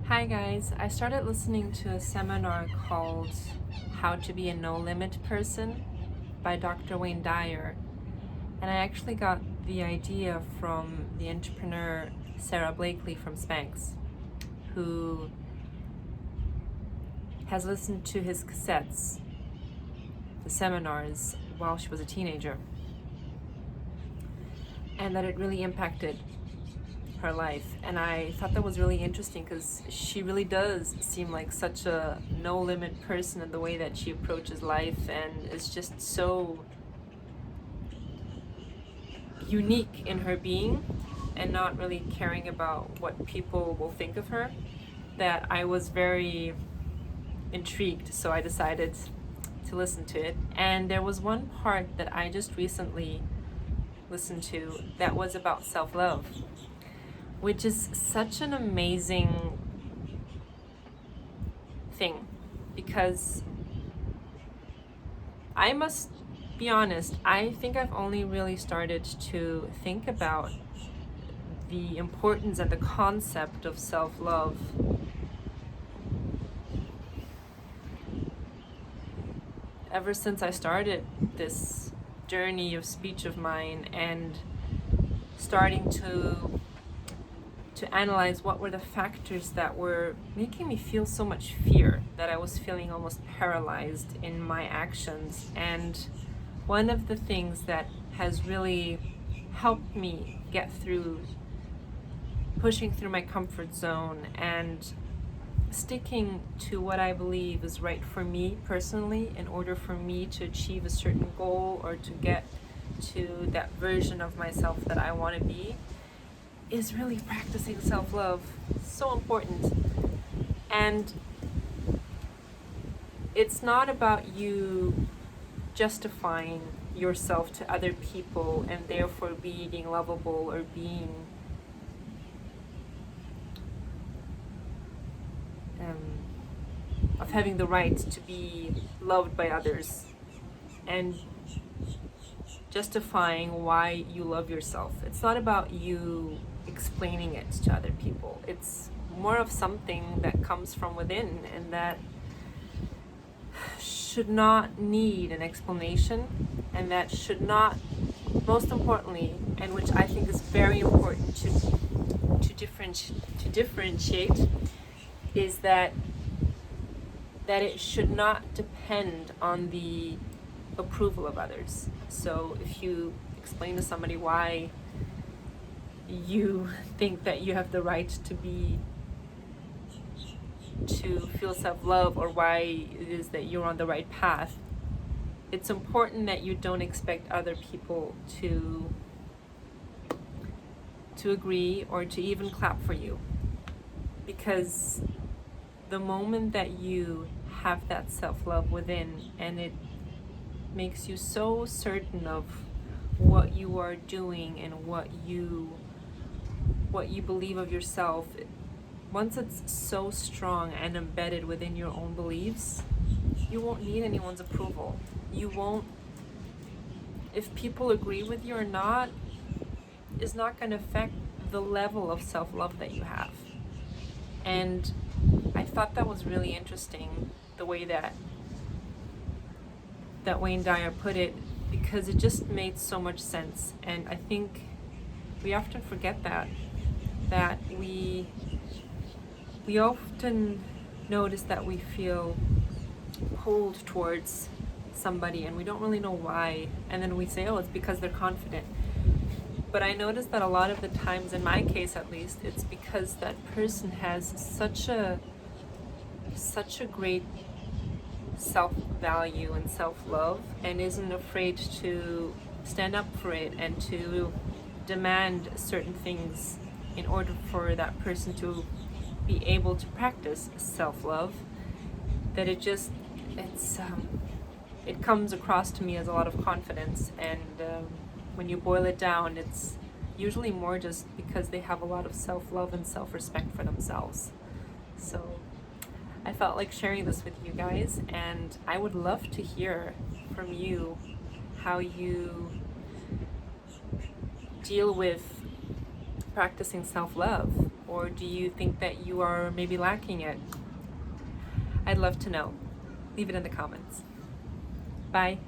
Hi guys, I started listening to a seminar called How to Be a No Limit Person by Dr. Wayne Dyre, and I actually got the idea from the entrepreneur Sarah Blakely from Spanx, who has listened to his cassettes, the seminars, while she was a teenager, and that it really impacted her life. And I thought that was really interesting because she really does seem like such a no limit person in the way that she approaches life, and is just so unique in her being and not really caring about what people will think of her, that I was very intrigued. So I decided to listen to it, and there was one part that I just recently listened to that was about self-love, which is such an amazing thing, because I must be honest, I think I've only really started to think about the importance and the concept of self-love ever since I started this journey of speech of mine, and starting to analyze what were the factors that were making me feel so much fear, that I was feeling almost paralyzed in my actions. And one of the things that has really helped me get through pushing through my comfort zone and sticking to what I believe is right for me personally, in order for me to achieve a certain goal or to get to that version of myself that I want to be, is really practicing self-love. So important. And it's not about you justifying yourself to other people and therefore being lovable or being of having the right to be loved by others and justifying why you love yourself. It's not about you explaining it to other people. It's more of something that comes from within, and that should not need an explanation, and that should not, most importantly, and which I think is very important to differentiate, is that it should not depend on the approval of others. So if you explain to somebody why you think that you have the right to feel self-love, or why it is that you're on the right path, it's important that you don't expect other people to agree or to even clap for you. Because the moment that you have that self-love within, and it makes you so certain of what you are doing and what you believe of yourself, once it's so strong and embedded within your own beliefs, you won't need anyone's approval. You won't, if people agree with you or not, is not going to affect the level of self-love that you have. And I thought that was really interesting, the way that Wayne Dyer put it, because it just made so much sense. And I think we often forget that we often notice that we feel pulled towards somebody and we don't really know why, and then we say, oh, it's because they're confident. But I noticed that a lot of the times, in my case at least, it's because that person has such a great self-value and self-love, and isn't afraid to stand up for it and to demand certain things in order for that person to be able to practice self-love, that it comes across to me as a lot of confidence. And when you boil it down, it's usually more just because they have a lot of self-love and self-respect for themselves. So I felt like sharing this with you guys, and I would love to hear from you how you deal with practicing self-love. Or do you think that you are maybe lacking it? I'd love to know. Leave it in the comments. Bye.